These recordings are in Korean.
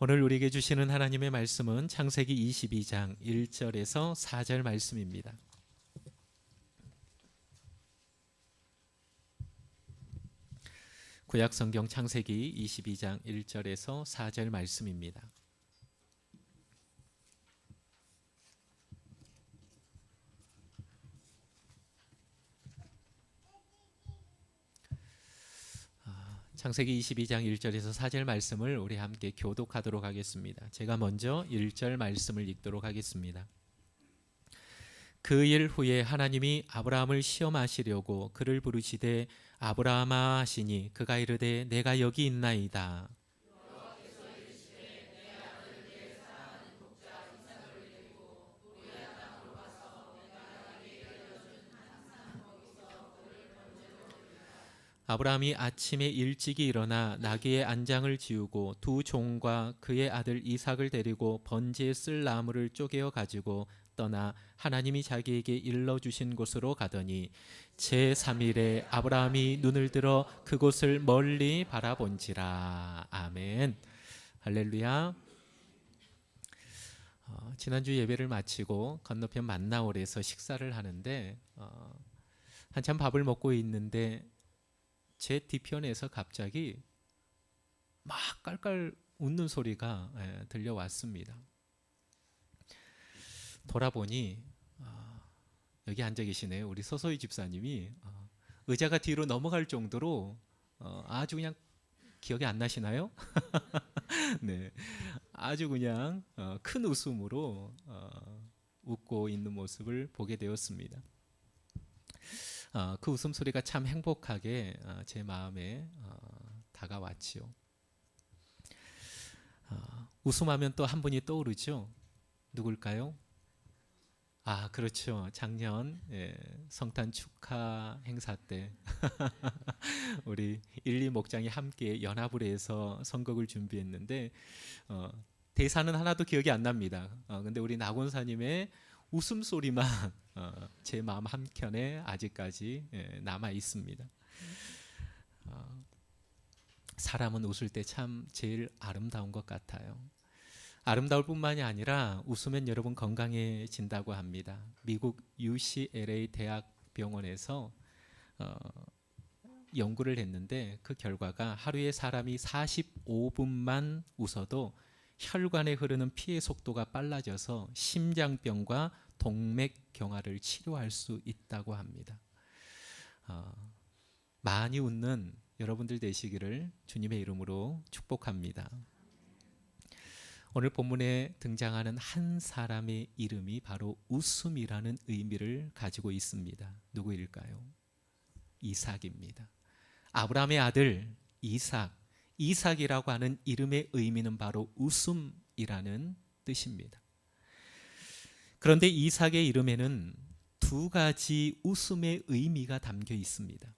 오늘 우리에게 주시는 하나님의 말씀은 창세기 22장 1절에서 4절 말씀입니다. 구약 성경 창세기 22장 1절에서 4절 말씀입니다. 창세기 22장 1절에서 4절 말씀을 우리 함께 교독하도록 하겠습니다. 제가 먼저 1절 말씀을 읽도록 하겠습니다. 그 일 후에 하나님이 아브라함을 시험하시려고 그를 부르시되 아브라함아 하시니 그가 이르되 내가 여기 있나이다. 아브라함이 아침에 일찍이 일어나 나귀의 안장을 지우고 두 종과 그의 아들 이삭을 데리고 번제에 쓸 나무를 쪼개어 가지고 떠나 하나님이 자기에게 일러주신 곳으로 가더니 제3일에 아브라함이 눈을 들어 그곳을 멀리 바라본지라. 아멘. 할렐루야. 지난주 예배를 마치고 건너편 만나홀에서 식사를 하는데 한참 밥을 먹고 있는데 제 뒤편에서 갑자기 막 깔깔 웃는 소리가 들려왔습니다. 돌아보니 여기 앉아 계시네요. 우리 서소희 집사님이 의자가 뒤로 넘어갈 정도로 아주 그냥 기억이 안 나시나요? 네, 아주 그냥 큰 웃음으로 웃고 있는 모습을 보게 되었습니다. 그 웃음소리가 참 행복하게 제 마음에 다가왔지요. 웃음하면 또 한 분이 떠오르죠. 누굴까요? 그렇죠. 작년 성탄 축하 행사 때 우리 1, 2 목장이 함께 연합을 해서 선곡을 준비했는데 대사는 하나도 기억이 안 납니다. 근데 우리 나곤사님의 웃음소리만 제 마음 한켠에 아직까지 남아 있습니다. 사람은 웃을 때 참 제일 아름다운 것 같아요. 아름다울 뿐만이 아니라 웃으면 여러분 건강해진다고 합니다. 미국 UCLA 대학병원에서 연구를 했는데 그 결과가 하루에 사람이 45분만 웃어도 혈관에 흐르는 피의 속도가 빨라져서 심장병과 동맥경화를 치료할 수 있다고 합니다. 많이 웃는 여러분들 되시기를 주님의 이름으로 축복합니다. 오늘 본문에 등장하는 한 사람의 이름이 바로 웃음이라는 의미를 가지고 있습니다. 누구일까요? 이삭입니다. 아브라함의 아들 이삭이라고 하는 이름의 의미는 바로 웃음이라는 뜻입니다. 그런데 이삭의 이름에는 두 가지 웃음의 의미가 담겨 있습니다.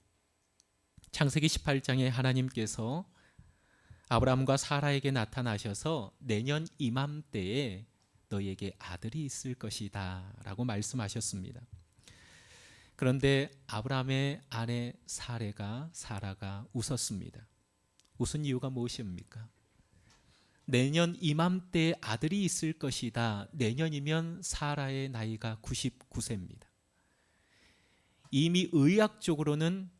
창세기 18장에 하나님께서 아브라함과 사라에게 나타나셔서 내년 이맘때에 너에게 아들이 있을 것이다 라고 말씀하셨습니다. 그런데 아브라함의 아내 사라가 웃었습니다. 웃은 이유가 무엇입니까? 내년 이맘때에 아들이 있을 것이다. 내년이면 사라의 나이가 99세입니다. 이미 의학적으로는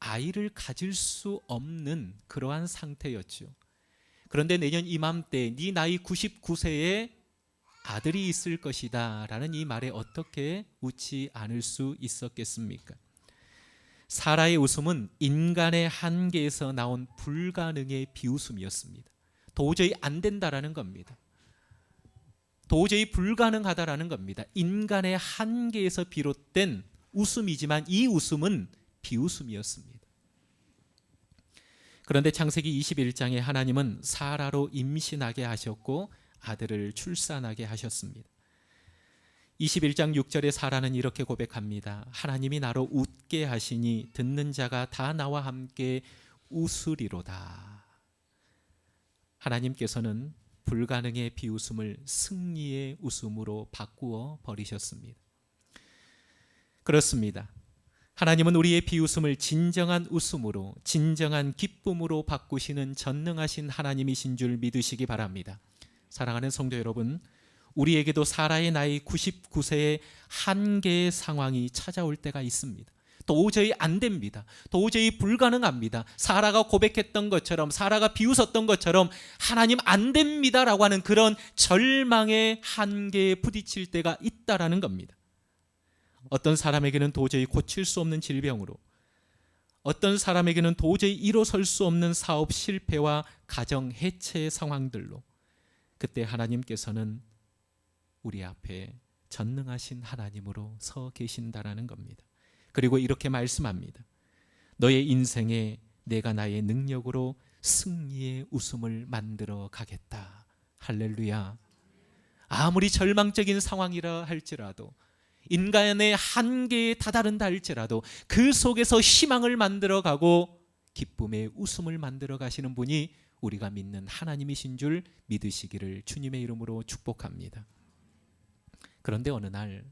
아이를 가질 수 없는 그러한 상태였죠. 그런데 내년 이맘때 네 나이 99세에 아들이 있을 것이다 라는 이 말에 어떻게 웃지 않을 수 있었겠습니까? 사라의 웃음은 인간의 한계에서 나온 불가능의 비웃음이었습니다. 도저히 안 된다라는 겁니다. 도저히 불가능하다라는 겁니다. 인간의 한계에서 비롯된 웃음이지만 이 웃음은 비웃음이었습니다. 그런데 창세기 21장에 하나님은 사라로 임신하게 하셨고 아들을 출산하게 하셨습니다. 21장 6절에 사라는 이렇게 고백합니다. 하나님이 나로 웃게 하시니 듣는 자가 다 나와 함께 웃으리로다. 하나님께서는 불가능의 비웃음을 승리의 웃음으로 바꾸어 버리셨습니다. 그렇습니다. 하나님은 우리의 비웃음을 진정한 웃음으로, 진정한 기쁨으로 바꾸시는 전능하신 하나님이신 줄 믿으시기 바랍니다. 사랑하는 성도 여러분, 우리에게도 사라의 나이 99세의 한계의 상황이 찾아올 때가 있습니다. 도저히 안 됩니다. 도저히 불가능합니다. 사라가 고백했던 것처럼, 사라가 비웃었던 것처럼 하나님 안 됩니다라고 하는 그런 절망의 한계에 부딪힐 때가 있다라는 겁니다. 어떤 사람에게는 도저히 고칠 수 없는 질병으로, 어떤 사람에게는 도저히 일어설 수 없는 사업 실패와 가정 해체의 상황들로, 그때 하나님께서는 우리 앞에 전능하신 하나님으로 서 계신다라는 겁니다. 그리고 이렇게 말씀합니다. 너의 인생에 내가 나의 능력으로 승리의 웃음을 만들어 가겠다. 할렐루야. 아무리 절망적인 상황이라 할지라도, 인간의 한계에 다다른다 할지라도 그 속에서 희망을 만들어가고 기쁨의 웃음을 만들어 가시는 분이 우리가 믿는 하나님이신 줄 믿으시기를 주님의 이름으로 축복합니다. 그런데 어느 날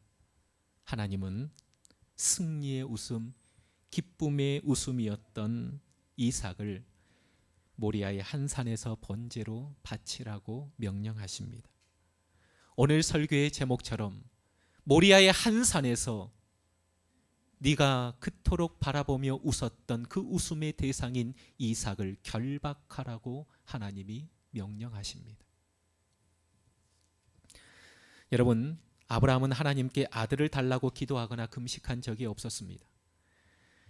하나님은 승리의 웃음, 기쁨의 웃음이었던 이삭을 모리아의 한 산에서 번제로 바치라고 명령하십니다. 오늘 설교의 제목처럼 모리아의 한 산에서 네가 그토록 바라보며 웃었던 그 웃음의 대상인 이삭을 결박하라고 하나님이 명령하십니다. 여러분, 아브라함은 하나님께 아들을 달라고 기도하거나 금식한 적이 없었습니다.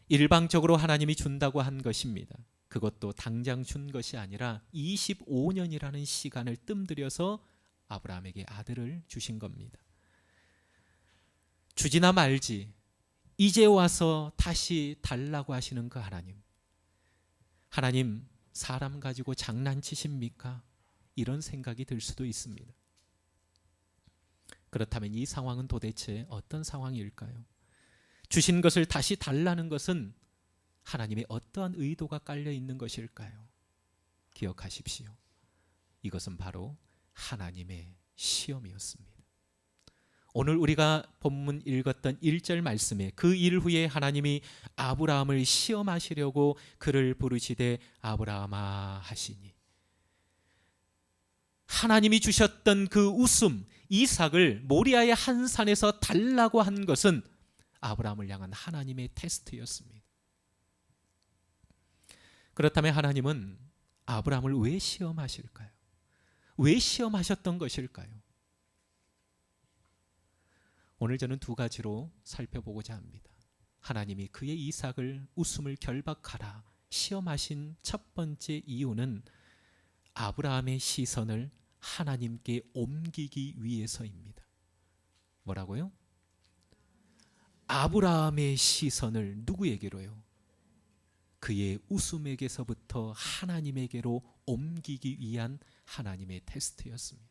일방적으로 하나님이 준다고 한 것입니다. 그것도 당장 준 것이 아니라 25년이라는 시간을 뜸들여서 아브라함에게 아들을 주신 겁니다. 주지나 말지 이제 와서 다시 달라고 하시는 그 하나님, 하나님 사람 가지고 장난치십니까? 이런 생각이 들 수도 있습니다. 그렇다면 이 상황은 도대체 어떤 상황일까요? 주신 것을 다시 달라는 것은 하나님의 어떠한 의도가 깔려 있는 것일까요? 기억하십시오. 이것은 바로 하나님의 시험이었습니다. 오늘 우리가 본문 읽었던 1절 말씀에 그 일 후에 하나님이 아브라함을 시험하시려고 그를 부르시되 아브라함아 하시니, 하나님이 주셨던 그 웃음 이삭을 모리아의 한 산에서 달라고 한 것은 아브라함을 향한 하나님의 테스트였습니다. 그렇다면 하나님은 아브라함을 왜 시험하실까요? 왜 시험하셨던 것일까요? 오늘 저는 두 가지로 살펴보고자 합니다. 하나님이 그의 이삭을 웃음을 결박하라 시험하신 첫 번째 이유는 아브라함의 시선을 하나님께 옮기기 위해서입니다. 뭐라고요? 아브라함의 시선을 누구에게로요? 그의 웃음에게서부터 하나님에게로 옮기기 위한 하나님의 테스트였습니다.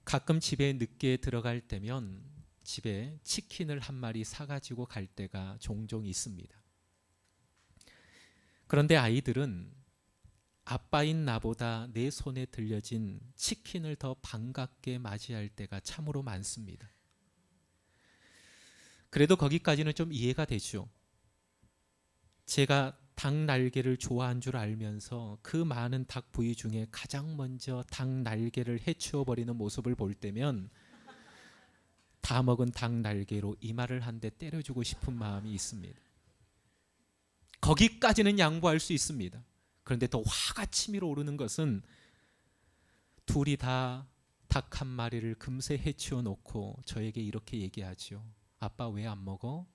가끔 집에 늦게 들어갈 때면 집에 치킨을 한 마리 사가지고 갈 때가 종종 있습니다. 그런데 아이들은 아빠인 나보다 내 손에 들려진 치킨을 더 반갑게 맞이할 때가 참으로 많습니다. 그래도 거기까지는 좀 이해가 되죠. 제가 닭 날개를 좋아한 줄 알면서 그 많은 닭 부위 중에 가장 먼저 닭 날개를 해치워 버리는 모습을 볼 때면 다 먹은 닭 날개로 이마를 한 대 때려주고 싶은 마음이 있습니다. 거기까지는 양보할 수 있습니다. 그런데 더 화가 치밀어 오르는 것은 둘이 다 닭 한 마리를 금세 해치워 놓고 저에게 이렇게 얘기하죠. 아빠 왜 안 먹어?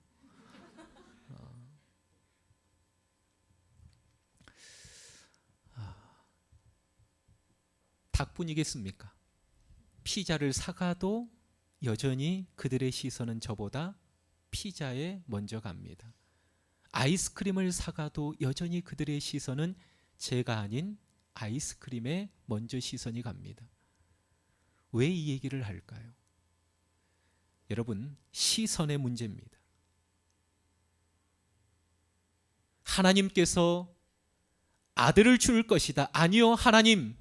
닭뿐이겠습니까? 피자를 사가도 여전히 그들의 시선은 저보다 피자에 먼저 갑니다. 아이스크림을 사가도 여전히 그들의 시선은 제가 아닌 아이스크림에 먼저 시선이 갑니다. 왜 이 얘기를 할까요? 여러분, 시선의 문제입니다. 하나님께서 아들을 줄 것이다. 아니요, 하나님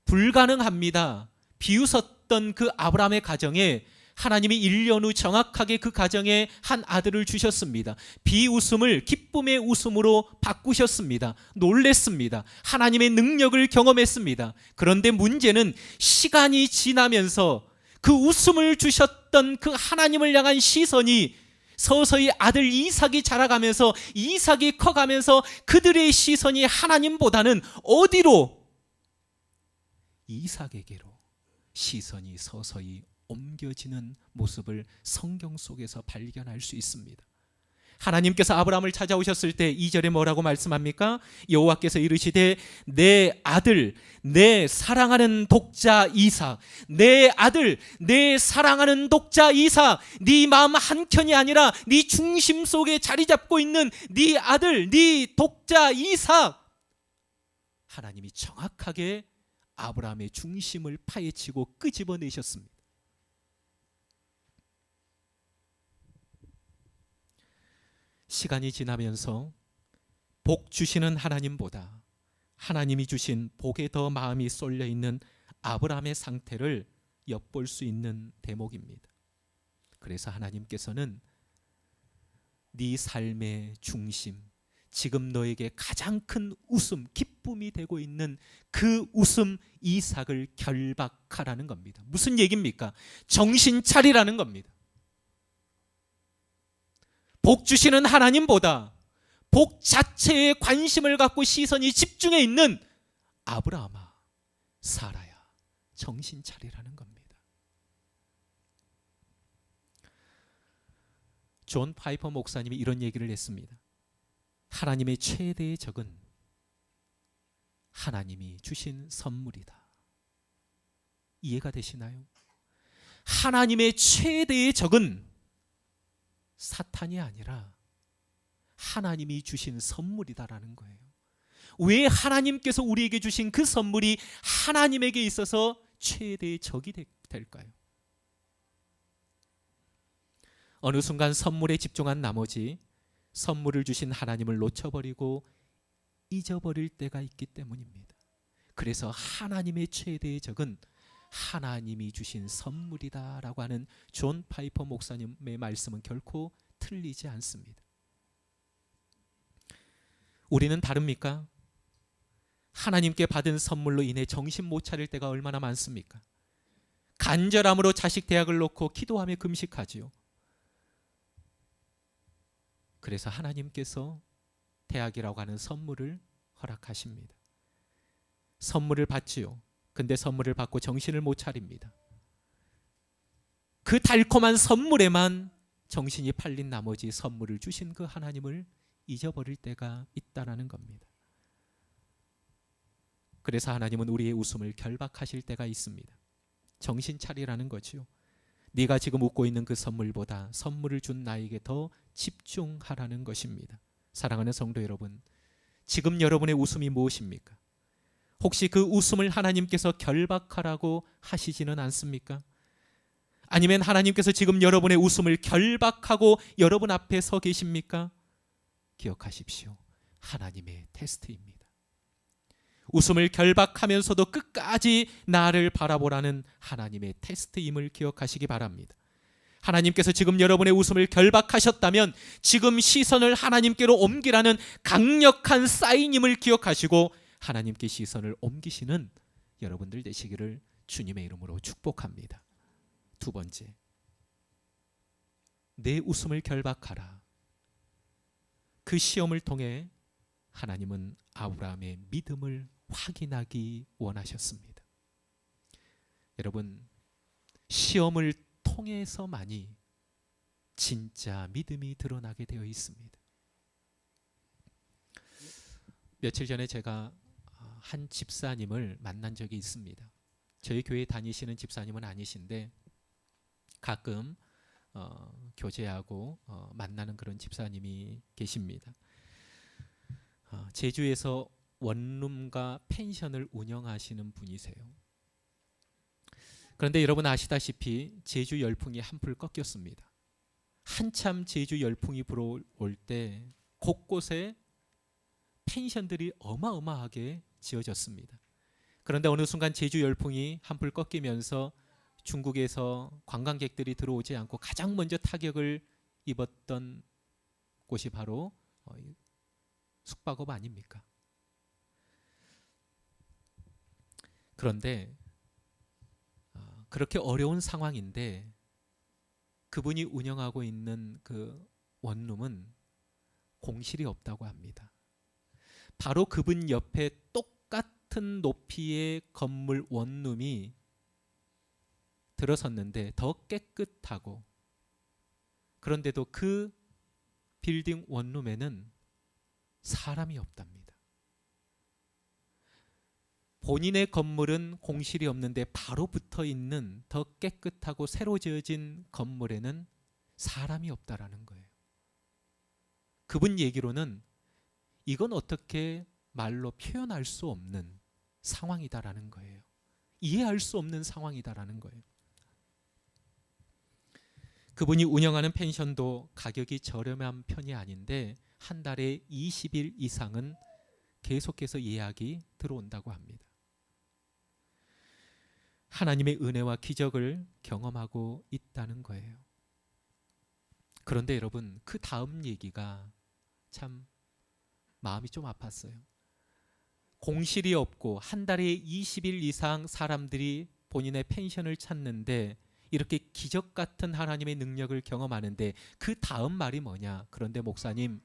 불가능합니다. 비웃었던 그 아브라함의 가정에 하나님이 1년 후 정확하게 그 가정에 한 아들을 주셨습니다. 비웃음을 기쁨의 웃음으로 바꾸셨습니다. 놀랬습니다. 하나님의 능력을 경험했습니다. 그런데 문제는 시간이 지나면서 그 웃음을 주셨던 그 하나님을 향한 시선이 서서히 아들 이삭이 자라가면서, 이삭이 커가면서 그들의 시선이 하나님보다는 어디로? 이삭에게로 시선이 서서히 옮겨지는 모습을 성경 속에서 발견할 수 있습니다. 하나님께서 아브라함을 찾아오셨을 때 2절에 뭐라고 말씀합니까? 여호와께서 이르시되 내 아들, 내 사랑하는 독자 이삭, 내 아들, 내 사랑하는 독자 이삭, 네 마음 한켠이 아니라 네 중심 속에 자리 잡고 있는 네 아들, 네 독자 이삭. 하나님이 정확하게 아브라함의 중심을 파헤치고 끄집어내셨습니다. 시간이 지나면서 복 주시는 하나님보다 하나님이 주신 복에 더 마음이 쏠려 있는 아브라함의 상태를 엿볼 수 있는 대목입니다. 그래서 하나님께서는 네 삶의 중심, 지금 너에게 가장 큰 웃음, 기쁨이 되고 있는 그 웃음 이삭을 결박하라는 겁니다. 무슨 얘기입니까? 정신 차리라는 겁니다. 복 주시는 하나님보다 복 자체에 관심을 갖고 시선이 집중해 있는 아브라함아, 사라야, 정신 차리라는 겁니다. 존 파이퍼 목사님이 이런 얘기를 했습니다. 하나님의 최대의 적은 하나님이 주신 선물이다. 이해가 되시나요? 하나님의 최대의 적은 사탄이 아니라 하나님이 주신 선물이다라는 거예요. 왜 하나님께서 우리에게 주신 그 선물이 하나님에게 있어서 최대의 적이 될까요? 어느 순간 선물에 집중한 나머지 선물을 주신 하나님을 놓쳐버리고 잊어버릴 때가 있기 때문입니다. 그래서 하나님의 최대의 적은 하나님이 주신 선물이다라고 하는 존 파이퍼 목사님의 말씀은 결코 틀리지 않습니다. 우리는 다릅니까? 하나님께 받은 선물로 인해 정신 못 차릴 때가 얼마나 많습니까? 간절함으로 자식 대학을 놓고 기도하며 금식하지요. 그래서 하나님께서 대학이라고 하는 선물을 허락하십니다. 선물을 받지요. 근데 선물을 받고 정신을 못 차립니다. 그 달콤한 선물에만 정신이 팔린 나머지 선물을 주신 그 하나님을 잊어버릴 때가 있다는 겁니다. 그래서 하나님은 우리의 웃음을 결박하실 때가 있습니다. 정신 차리라는 거지요. 네가 지금 웃고 있는 그 선물보다 선물을 준 나에게 더 집중하라는 것입니다. 사랑하는 성도 여러분, 지금 여러분의 웃음이 무엇입니까? 혹시 그 웃음을 하나님께서 결박하라고 하시지는 않습니까? 아니면 하나님께서 지금 여러분의 웃음을 결박하고 여러분 앞에 서 계십니까? 기억하십시오. 하나님의 테스트입니다. 웃음을 결박하면서도 끝까지 나를 바라보라는 하나님의 테스트임을 기억하시기 바랍니다. 하나님께서 지금 여러분의 웃음을 결박하셨다면 지금 시선을 하나님께로 옮기라는 강력한 사인임을 기억하시고 하나님께 시선을 옮기시는 여러분들 되시기를 주님의 이름으로 축복합니다. 두 번째, 내 웃음을 결박하라. 그 시험을 통해 하나님은 아브라함의 믿음을 확인하기 원하셨습니다. 여러분, 시험을 통해서만이 진짜 믿음이 드러나게 되어 있습니다. 며칠 전에 제가 한 집사님을 만난 적이 있습니다. 저희 교회 다니시는 집사님은 아니신데 가끔 교제하고 만나는 그런 집사님이 계십니다. 제주에서 원룸과 펜션을 운영하시는 분이세요. 그런데 여러분 아시다시피 제주 열풍이 한풀 꺾였습니다. 한참 제주 열풍이 불어올 때 곳곳에 펜션들이 어마어마하게 지어졌습니다. 그런데 어느 순간 제주 열풍이 한풀 꺾이면서 중국에서 관광객들이 들어오지 않고 가장 먼저 타격을 입었던 곳이 바로 숙박업 아닙니까? 그런데 그렇게 어려운 상황인데 그분이 운영하고 있는 그 원룸은 공실이 없다고 합니다. 바로 그분 옆에 똑같은 높이의 건물 원룸이 들어섰는데 더 깨끗하고, 그런데도 그 빌딩 원룸에는 사람이 없답니다. 본인의 건물은 공실이 없는데 바로 붙어 있는 더 깨끗하고 새로 지어진 건물에는 사람이 없다라는 거예요. 그분 얘기로는 이건 어떻게 말로 표현할 수 없는 상황이다라는 거예요. 이해할 수 없는 상황이다라는 거예요. 그분이 운영하는 펜션도 가격이 저렴한 편이 아닌데 한 달에 20일 이상은 계속해서 예약이 들어온다고 합니다. 하나님의 은혜와 기적을 경험하고 있다는 거예요. 그런데 여러분, 그 다음 얘기가 참 마음이 좀 아팠어요. 공실이 없고 한 달에 20일 이상 사람들이 본인의 펜션을 찾는데 이렇게 기적 같은 하나님의 능력을 경험하는데 그 다음 말이 뭐냐? 그런데 목사님,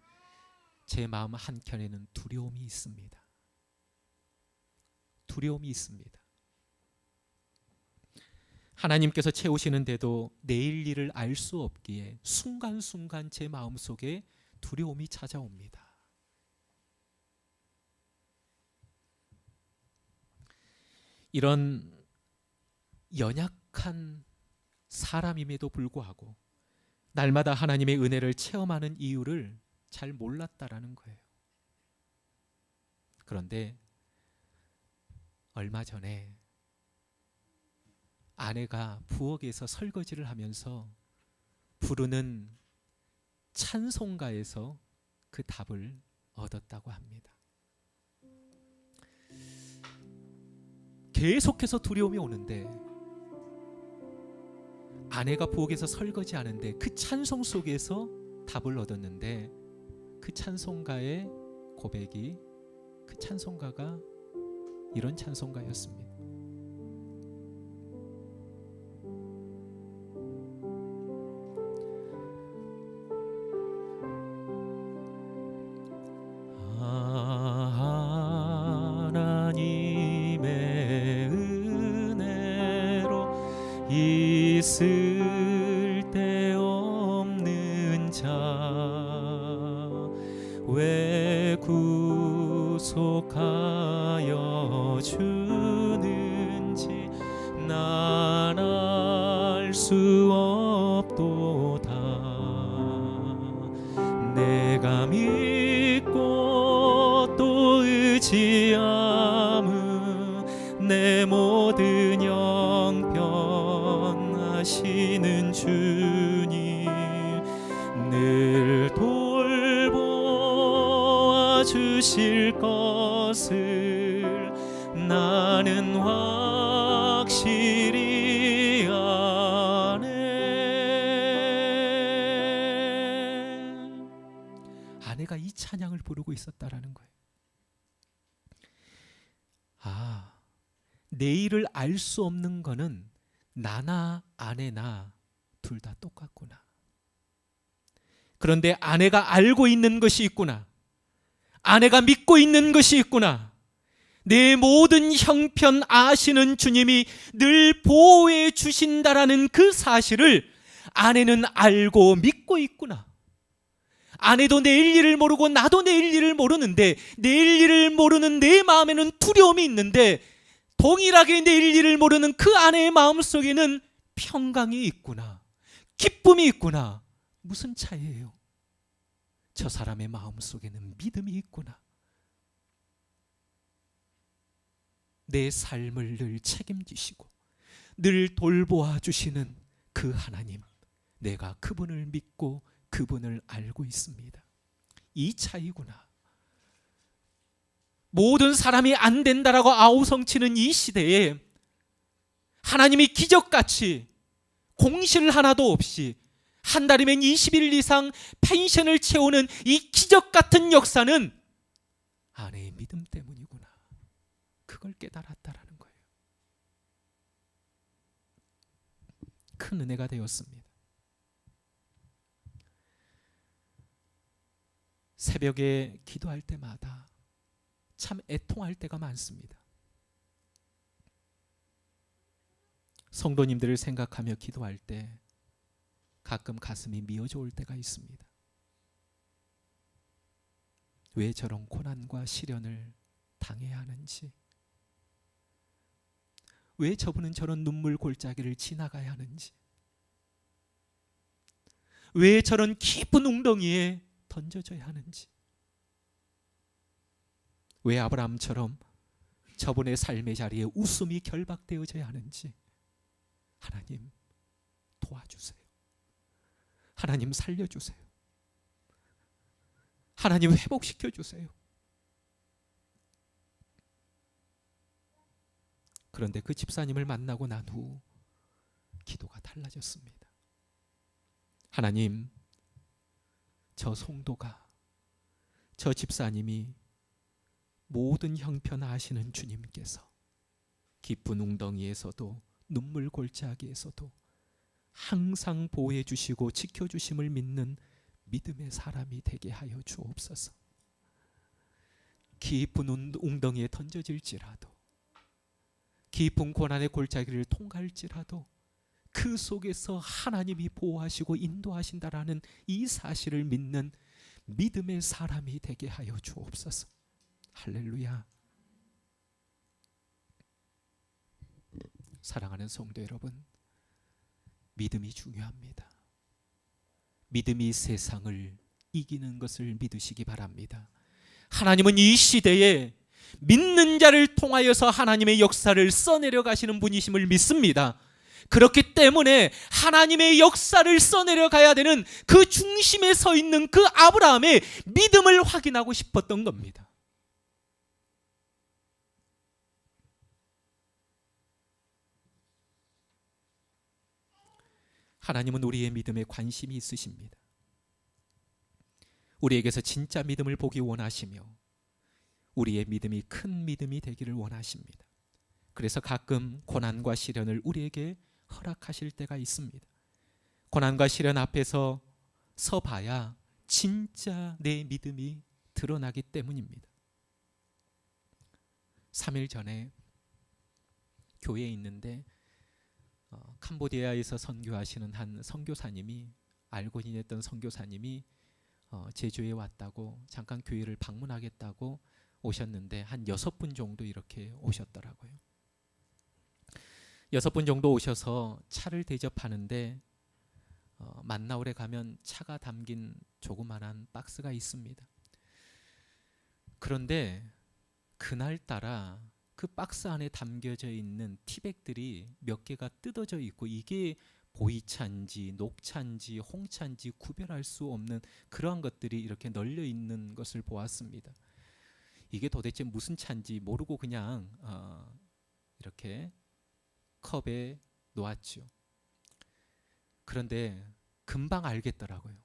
제 마음 한켠에는 두려움이 있습니다. 두려움이 있습니다. 하나님께서 채우시는데도 내일 일을 알 수 없기에 순간순간 제 마음속에 두려움이 찾아옵니다. 이런 연약한 사람임에도 불구하고 날마다 하나님의 은혜를 체험하는 이유를 잘 몰랐다라는 거예요. 그런데 얼마 전에 아내가 부엌에서 설거지를 하면서 부르는 찬송가에서 그 답을 얻었다고 합니다. 계속해서 두려움이 오는데 아내가 부엌에서 설거지하는데 그 찬송 속에서 답을 얻었는데 그 찬송가의 고백이, 그 찬송가가 이런 찬송가였습니다. 하나님의 은혜로 있을 데 없는 자 왜 구속하여 주는지 난 알 수 없도다. 내가 믿고 또 의지함은 내 모든 형편하시는 주님 늘 돌보아 주실 것을 나는 확실히 아네. 아내가 이 찬양을 부르고 있었다라는 거예요. 내일을 알 수 없는 거는 나나 아내나 둘 다 똑같구나. 그런데 아내가 알고 있는 것이 있구나. 아내가 믿고 있는 것이 있구나. 내 모든 형편 아시는 주님이 늘 보호해 주신다라는 그 사실을 아내는 알고 믿고 있구나. 아내도 내일 일을 모르고 나도 내일 일을 모르는데 내일 일을 모르는 내 마음에는 두려움이 있는데 동일하게 내일 일을 모르는 그 아내의 마음속에는 평강이 있구나. 기쁨이 있구나. 무슨 차이예요? 저 사람의 마음속에는 믿음이 있구나. 내 삶을 늘 책임지시고 늘 돌보아 주시는 그 하나님, 내가 그분을 믿고 그분을 알고 있습니다. 이 차이구나. 모든 사람이 안 된다라고 아우성치는 이 시대에 하나님이 기적같이 공실 하나도 없이 한 달이면 20일 이상 펜션을 채우는 이 기적같은 역사는 아내의 믿음 때문이구나. 그걸 깨달았다라는 거예요. 큰 은혜가 되었습니다. 새벽에 기도할 때마다 참 애통할 때가 많습니다. 성도님들을 생각하며 기도할 때 가끔 가슴이 미어져 올 때가 있습니다. 왜 저런 고난과 시련을 당해야 하는지, 왜 저분은 저런 눈물 골짜기를 지나가야 하는지, 왜 저런 깊은 웅덩이에 던져져야 하는지, 왜 아브라함처럼 저분의 삶의 자리에 웃음이 결박되어져야 하는지, 하나님 도와주세요. 하나님 살려주세요. 하나님 회복시켜 주세요. 그런데 그 집사님을 만나고 난 후 기도가 달라졌습니다. 하나님, 저 성도가, 저 집사님이 모든 형편 아시는 주님께서 깊은 웅덩이에서도 눈물 골짜기에서도 항상 보호해 주시고 지켜주심을 믿는 믿음의 사람이 되게 하여 주옵소서. 깊은 웅덩이에 던져질지라도, 깊은 고난의 골짜기를 통과할지라도 그 속에서 하나님이 보호하시고 인도하신다라는 이 사실을 믿는 믿음의 사람이 되게 하여 주옵소서. 할렐루야. 사랑하는 성도 여러분, 믿음이 중요합니다. 믿음이 세상을 이기는 것을 믿으시기 바랍니다. 하나님은 이 시대에 믿는 자를 통하여서 하나님의 역사를 써내려 가시는 분이심을 믿습니다. 그렇기 때문에 하나님의 역사를 써내려 가야 되는 그 중심에 서 있는 그 아브라함의 믿음을 확인하고 싶었던 겁니다. 하나님은 우리의 믿음에 관심이 있으십니다. 우리에게서 진짜 믿음을 보기 원하시며 우리의 믿음이 큰 믿음이 되기를 원하십니다. 그래서 가끔 고난과 시련을 우리에게 허락하실 때가 있습니다. 고난과 시련 앞에서 서봐야 진짜 내 믿음이 드러나기 때문입니다. 3일 전에 교회에 있는데 캄보디아에서 선교하시는 한 선교사님이, 알고 지냈던 선교사님이 제주에 왔다고 잠깐 교회를 방문하겠다고 오셨는데 한 6분 정도 이렇게 오셨더라고요. 6분 정도 오셔서 차를 대접하는데 만나울에 가면 차가 담긴 조그만한 박스가 있습니다. 그런데 그날따라 그 박스 안에 담겨져 있는 티백들이 몇 개가 뜯어져 있고 이게 보이차인지 녹차인지 홍차인지 구별할 수 없는 그러한 것들이 이렇게 널려 있는 것을 보았습니다. 이게 도대체 무슨 차인지 모르고 그냥 이렇게 컵에 놓았죠. 그런데 금방 알겠더라고요.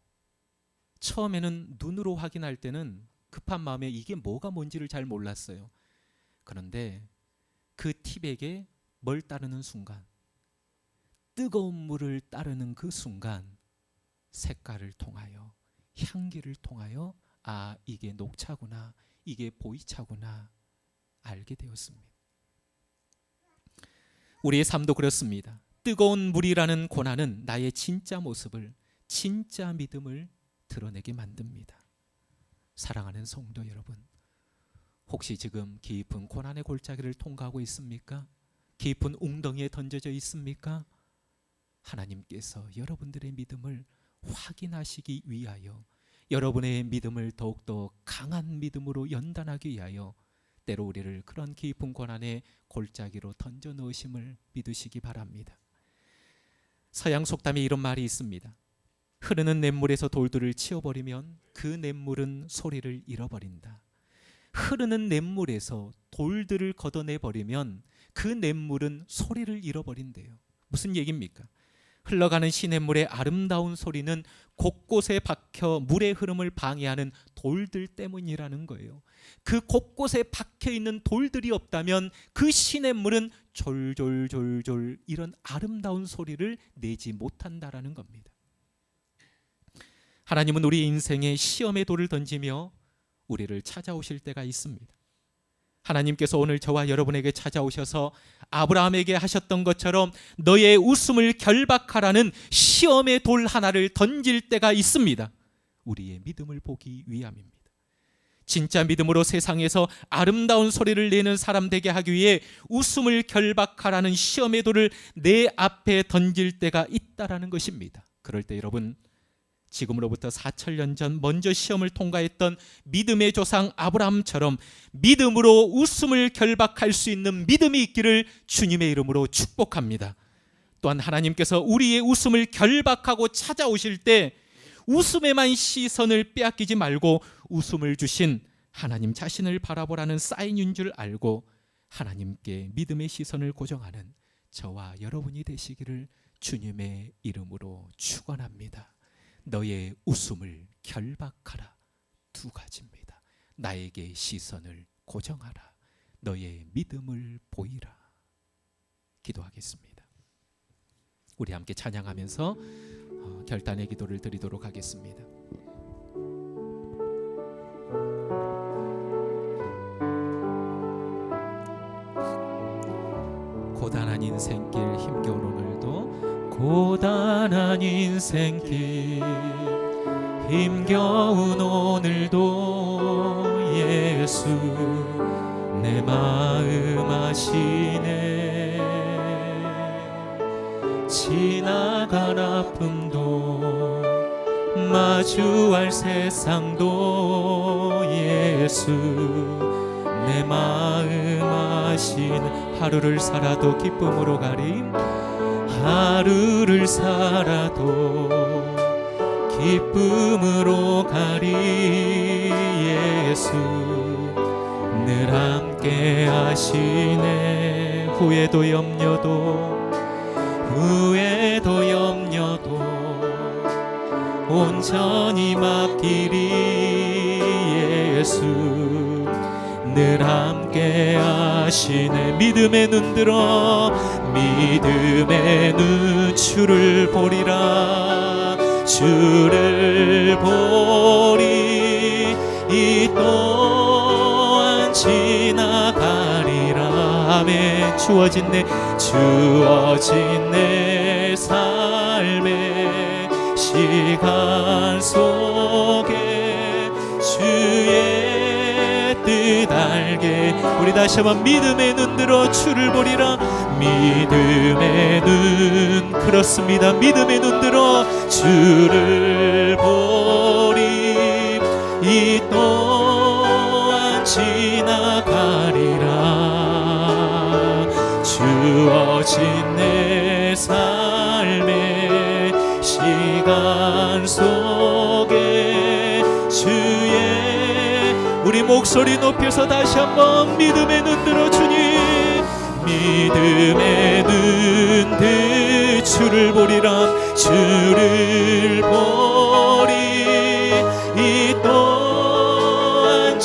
처음에는 눈으로 확인할 때는 급한 마음에 이게 뭐가 뭔지를 잘 몰랐어요. 그런데 그 티백에 뭘 따르는 순간, 뜨거운 물을 따르는 그 순간 색깔을 통하여, 향기를 통하여 아, 이게 녹차구나, 이게 보이차구나 알게 되었습니다. 우리의 삶도 그렇습니다. 뜨거운 물이라는 고난은 나의 진짜 모습을, 진짜 믿음을 드러내게 만듭니다. 사랑하는 성도 여러분, 혹시 지금 깊은 고난의 골짜기를 통과하고 있습니까? 깊은 웅덩이에 던져져 있습니까? 하나님께서 여러분들의 믿음을 확인하시기 위하여, 여러분의 믿음을 더욱더 강한 믿음으로 연단하기 위하여 때로 우리를 그런 깊은 고난의 골짜기로 던져 넣으심을 믿으시기 바랍니다. 서양 속담에 이런 말이 있습니다. 흐르는 냇물에서 돌들을 치워버리면 그 냇물은 소리를 잃어버린다. 흐르는 냇물에서 돌들을 걷어내버리면 그 냇물은 소리를 잃어버린대요. 무슨 얘기입니까? 흘러가는 시냇물의 아름다운 소리는 곳곳에 박혀 물의 흐름을 방해하는 돌들 때문이라는 거예요. 그 곳곳에 박혀 있는 돌들이 없다면 그 시냇물은 졸졸졸졸 이런 아름다운 소리를 내지 못한다라는 겁니다. 하나님은 우리 인생에 시험의 돌을 던지며 우리를 찾아오실 때가 있습니다. 하나님께서 오늘 저와 여러분에게 찾아오셔서 아브라함에게 하셨던 것처럼 너의 웃음을 결박하라는 시험의 돌 하나를 던질 때가 있습니다. 우리의 믿음을 보기 위함입니다. 진짜 믿음으로 세상에서 아름다운 소리를 내는 사람 되게 하기 위해 웃음을 결박하라는 시험의 돌을 내 앞에 던질 때가 있다라는 것입니다. 그럴 때 여러분, 지금으로부터 4,000년 전 먼저 시험을 통과했던 믿음의 조상 아브라함처럼 믿음으로 웃음을 결박할 수 있는 믿음이 있기를 주님의 이름으로 축복합니다. 또한 하나님께서 우리의 웃음을 결박하고 찾아오실 때 웃음에만 시선을 빼앗기지 말고 웃음을 주신 하나님 자신을 바라보라는 사인인 줄 알고 하나님께 믿음의 시선을 고정하는 저와 여러분이 되시기를 주님의 이름으로 축원합니다. 너의 웃음을 결박하라. 두 가지입니다. 나에게 시선을 고정하라. 너의 믿음을 보이라. 기도하겠습니다. 우리 함께 찬양하면서 결단의 기도를 드리도록 하겠습니다. 고단한 인생길 힘겨운 오늘도 고단한 인생길 힘겨운 오늘도 예수 내 마음 아시네. 지나갈 아픔도 마주할 세상도 예수 내 마음 아시네. 하루를 살아도 기쁨으로 가리. 하루를 살아도 기쁨으로 가리. 예수 늘 함께 하시네. 후회도 염려도 온전히 맡기리. 예수 늘 함께 하시네. 믿음의 눈 들어 믿음의 눈 주를 보리라. 주를 보리. 이 또한 지나가리라. 아멘. 주어진 내 삶의 시간 속에 주의 뜻 알게. 우리 다시 한번 믿음의 눈 들어 주를 보리라. 믿음의 눈, 그렇습니다. 믿음의 눈 들어 주를 보리. 이 또한 지나가리라. 주어진 내 삶의 시간 속에 주의. 우리 목소리 높여서 다시 한번 믿음의 눈 들어 주님. 믿음의 눈 들 주를 보리라. 주를 보리. 이 또한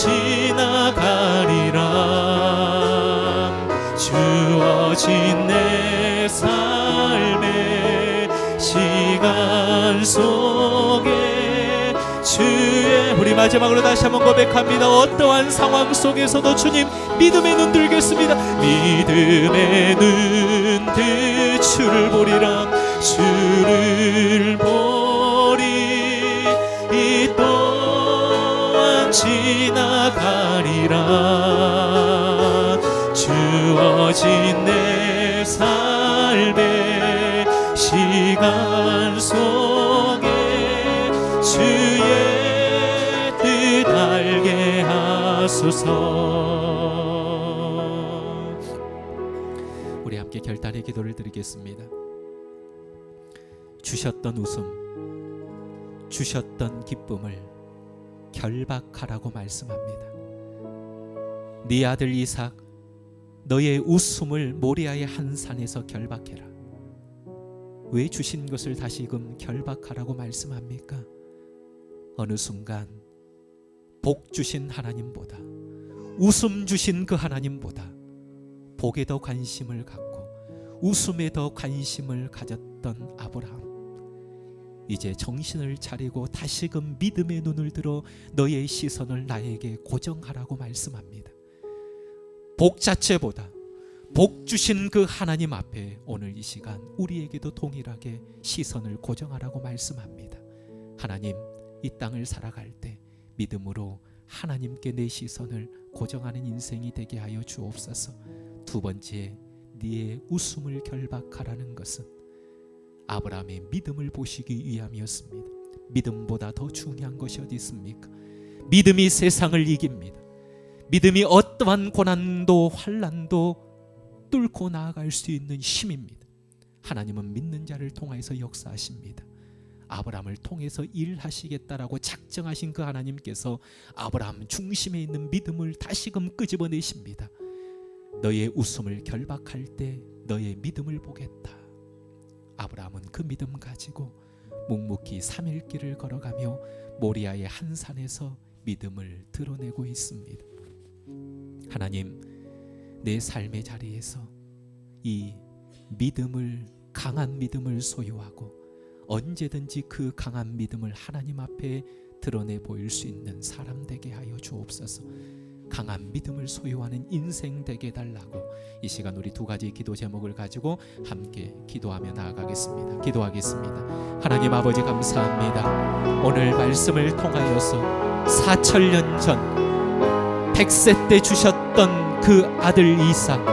지나가리라. 주어진 내 삶의 시간 속에 주의. 우리 마지막으로 다시 한번 고백합니다. 어떠한 상황 속에서도 주님 믿음의 눈 들겠습니다. 믿음의 눈 들 주를 보리라. 주를 보리. 이 또한 지나가리라. 주어진 내 삶의 시간 속에 주의 뜻 알게 하소서. 우리 함께 결단의 기도를 드리겠습니다. 주셨던 웃음, 주셨던 기쁨을 결박하라고 말씀합니다. 네 아들 이삭, 너의 웃음을 모리아의 한 산에서 결박해라. 왜 주신 것을 다시금 결박하라고 말씀합니까? 어느 순간 복 주신 하나님보다, 웃음 주신 그 하나님보다 복에 더 관심을 갖고 웃음에 더 관심을 가졌던 아브라함, 이제 정신을 차리고 다시금 믿음의 눈을 들어 너의 시선을 나에게 고정하라고 말씀합니다. 복 자체보다 복 주신 그 하나님 앞에 오늘 이 시간 우리에게도 동일하게 시선을 고정하라고 말씀합니다. 하나님, 이 땅을 살아갈 때 믿음으로 하나님께 내 시선을 고정하는 인생이 되게 하여 주옵소서. 두 번째, 네의 웃음을 결박하라는 것은 아브라함의 믿음을 보시기 위함이었습니다. 믿음보다 더 중요한 것이 어디 있습니까? 믿음이 세상을 이깁니다. 믿음이 어떠한 고난도 환난도 뚫고 나아갈 수 있는 힘입니다. 하나님은 믿는 자를 통해서 역사하십니다. 아브라함을 통해서 일하시겠다라고 작정하신 그 하나님께서 아브라함 중심에 있는 믿음을 다시금 끄집어내십니다. 너의 웃음을 결박할 때 너의 믿음을 보겠다. 아브라함은 그 믿음 가지고 묵묵히 3일 길을 걸어가며 모리아의 한 산에서 믿음을 드러내고 있습니다. 하나님, 내 삶의 자리에서 이 믿음을, 강한 믿음을 소유하고 언제든지 그 강한 믿음을 하나님 앞에 드러내 보일 수 있는 사람 되게 하여 주옵소서. 강한 믿음을 소유하는 인생 되게 달라고 이 시간 우리 두 가지 기도 제목을 가지고 함께 기도하며 나아가겠습니다. 기도하겠습니다. 하나님 아버지, 감사합니다. 오늘 말씀을 통하여서 4000년 전 100세 때 주셨던 그 아들 이삭,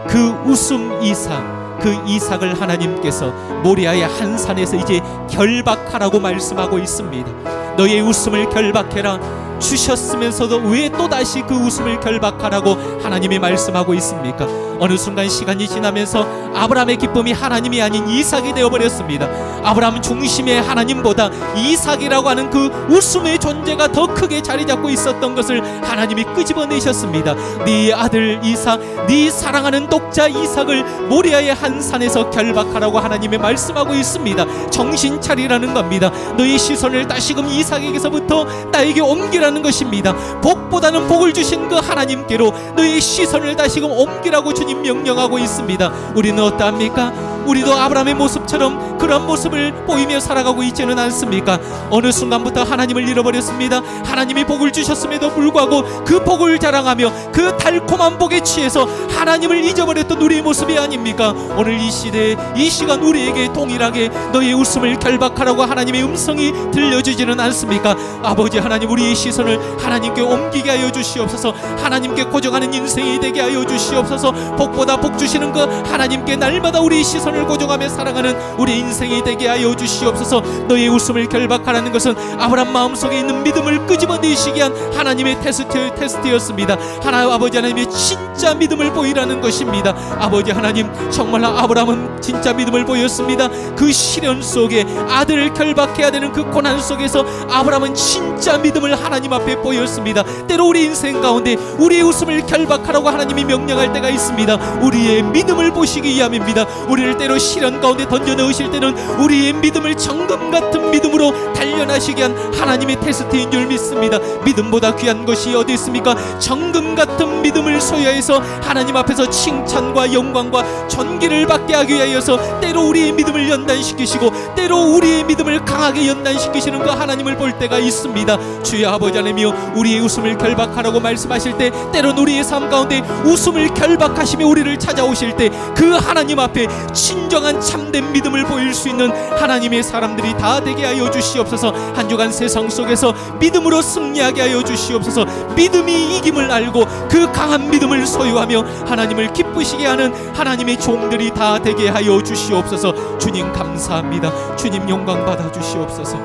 그 웃음 이삭, 그 이삭을 하나님께서 모리아의 한 산에서 이제 결박하라고 말씀하고 있습니다. 너의 웃음을 결박해라 주셨으면서도 왜 또다시 그 웃음을 결박하라고 하나님이 말씀하고 있습니까? 어느 순간 시간이 지나면서 아브라함의 기쁨이 하나님이 아닌 이삭이 되어버렸습니다. 아브라함 중심의 하나님보다 이삭이라고 하는 그 웃음의 존재가 더 크게 자리 잡고 있었던 것을 하나님이 끄집어내셨습니다. 네 아들 이삭, 네 사랑하는 독자 이삭을 모리아의 한 산에서 결박하라고 하나님이 말씀하고 있습니다. 정신 차리라는 겁니다. 너의 시선을 다시금 이삭에게서부터 나에게 옮기라는 것입니다. 복보다는 복을 주신 그 하나님께로 너의 시선을 다시금 옮기라고 주님 명령하고 있습니다. 우리는 어떠합니까? 우리도 아브라함의 모습처럼 그런 모습을 보이며 살아가고 있지는 않습니까? 어느 순간부터 하나님을 잃어버렸습니다. 하나님이 복을 주셨음에도 불구하고 그 복을 자랑하며 그 달콤한 복에 취해서 하나님을 잊어버렸던 우리의 모습이 아닙니까? 오늘 이 시대에 이 시간 우리에게 동일하게 너의 웃음을 결박하라고 하나님의 음성이 들려주지는 않습니까? 아버지 하나님, 우리의 시선을 하나님께 옮기게 하여 주시옵소서. 하나님께 고정하는 인생이 되게 하여 주시옵소서. 복보다 복 주시는 그 하나님께 날마다 우리의 시선을 고정하며 살아가는 우리 인생이 되게 하여 주시옵소서. 너의 웃음을 결박하라는 것은 아브라함 마음속에 있는 믿음을 끄집어내시기 위한 하나님의 테스트였습니다. 아버지 하나님의 진짜 믿음을 보이라는 것입니다. 아버지 하나님, 정말 아브라함은 진짜 믿음을 보였습니다. 그 시련 속에 아들을 결박해야 되는 그 고난 속에서 아브라함은 진짜 믿음을 하나님 앞에 보였습니다. 때로 우리 인생 가운데 우리의 웃음을 결박하라고 하나님이 명령할 때가 있습니다. 우리의 믿음을 보시기 위함입니다. 우리를 때로 시련 가운데 던져 넣으실 때는 우리의 믿음을 정금 같은 믿음으로 단련하시게 한 하나님의 테스트인 줄 믿습니다. 믿음보다 귀한 것이 어디 있습니까? 정금 같은 믿음을 소유해서 하나님 앞에서 칭찬과 영광과 존귀를 받게 하기 위하여서 때로 우리의 믿음을 연단시키시고 때로 우리의 믿음을 강하게 연단시키시는 그 하나님을 볼 때가 있습니다. 주여 아버지 하나님이여, 우리의 웃음을 결박하라고 말씀하실 때 때론 우리의 삶 가운데 웃음을 결박하시며 우리를 찾아오실 때 그 하나님 앞에 진정한 참된 믿음을 보일 수 있는 하나님의 사람들이 다 되게 하여 주시옵소서. 한 주간 세상 속에서 믿음으로 승리하게 하여 주시옵소서. 믿음이 이김을 알고 그 강한 믿음을 소유하며 하나님을 기쁘시게 하는 하나님의 종들이 다 되게 하여 주시옵소서. 주님 감사합니다. 주님 영광 받아 주시옵소서.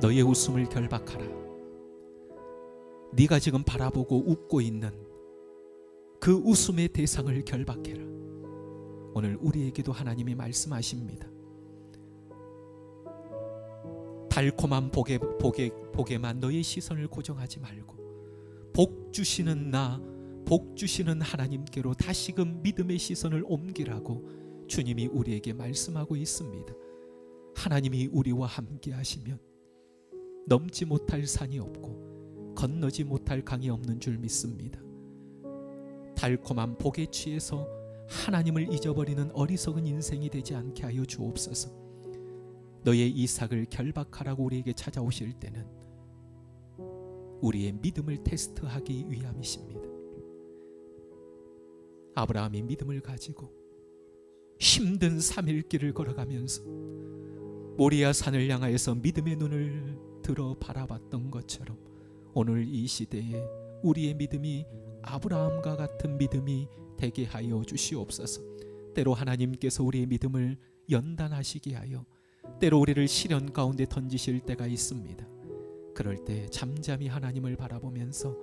너의 웃음을 결박하라. 네가 지금 바라보고 웃고 있는 그 웃음의 대상을 결박해라. 오늘 우리에게도 하나님이 말씀하십니다. 달콤한 복에만 너의 시선을 고정하지 말고 복 주시는 복 주시는 하나님께로 다시금 믿음의 시선을 옮기라고 주님이 우리에게 말씀하고 있습니다. 하나님이 우리와 함께 하시면 넘지 못할 산이 없고 건너지 못할 강이 없는 줄 믿습니다. 달콤한 복에 취해서 하나님을 잊어버리는 어리석은 인생이 되지 않게 하여 주옵소서. 너의 이삭을 결박하라고 우리에게 찾아오실 때는 우리의 믿음을 테스트하기 위함이십니다. 아브라함이 믿음을 가지고 힘든 3일 길을 걸어가면서 모리아 산을 향하여서 믿음의 눈을 들어 바라봤던 것처럼 오늘 이 시대에 우리의 믿음이 아브라함과 같은 믿음이 되게 하여 주시옵소서. 때로 하나님께서 우리의 믿음을 연단하시게 하여 때로 우리를 시련 가운데 던지실 때가 있습니다. 그럴 때 잠잠히 하나님을 바라보면서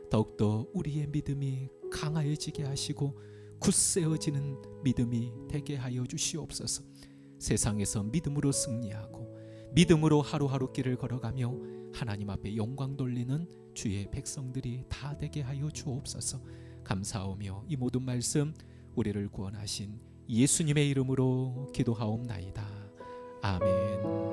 더욱더 우리의 믿음이 강하여지게 하시고 굳세어지는 믿음이 되게 하여 주시옵소서. 세상에서 믿음으로 승리하고 믿음으로 하루하루 길을 걸어가며 하나님 앞에 영광 돌리는 주의 백성들이 다 되게 하여 주옵소서. 감사하며 이 모든 말씀 우리를 구원하신 예수님의 이름으로 기도하옵나이다. 아멘.